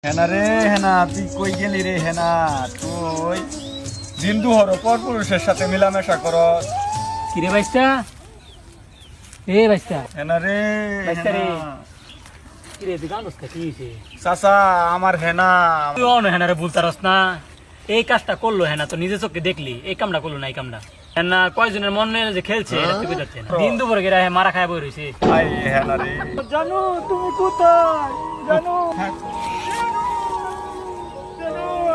হেনা রে হেনা, তুই কই গেলি রে হেনা? তুই দিন দুহর পর পুরুষের সাথে মিলামেশা কর। কিরে বাইস্তা, এ বাইস্তা, হেনা রে বাইস্তা রে। হেনা। কিরে তুই গান কি হয়েছে? চাচা আমার হেনা। তুই অন হেনা রে বলতারস না। এই কাজটা করলো হেনা, তো নিজে চোখে দেখলি এই কামটা করলো না। এই কামটা হেনা কয়জনের মনে যে খেলছে এটা তুই বুঝাচ্ছে না। দিন দুপুরে গেরা মারা খায় বই রয়েছে। আই হেনা রে। জানো তুমি কোথায়? জানো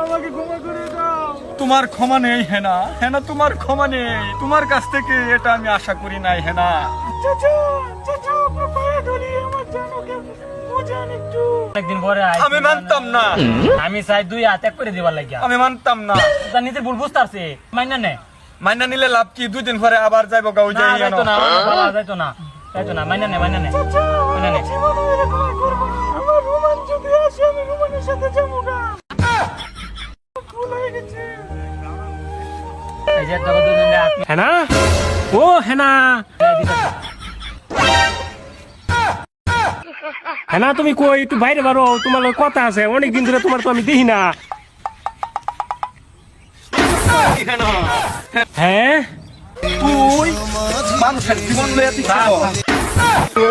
আমাকে ক্ষমা করে দাও। তোমার ক্ষমা নেই হেনা, হেনা তোমার ক্ষমা নেই। তোমার কাছ থেকে এটা আমি আশা করি নাই হেনা। চাচা চাচা আপনার পায়ে ধরি, আমার জানোকে বুঝান একটু। একদিন পরে আমি মানতাম না, আমি চাই দুই হাত এক করে দিবার লাগিয়া। আমি মানতাম না। তার নিজের ভুল বুঝতে পারছে, মাইনা নে। মাইনা নিলে লাভ কি? 2 দিন পরে আবার যাইবো গাঁও না যাই যাইতো না, বাবা যাইতো না, যাইতো না। মাইনা নে, মাইনা নে, মাইনা নে। আমার রোমান যদি আসে আমি রোমানের সাথে যাবো না। ভুল হয়ে গেছে। এই যে তোকে দুজন হেনা, ও হেনা, হেনা তুমি কই? একটু বাইরে বারো, তোমার লগে কথা আছে। অনেকদিন ধরে তোমার তো আমি দেখি না। হ্যাঁ তুই মানুষের জীবন লইয়া তুই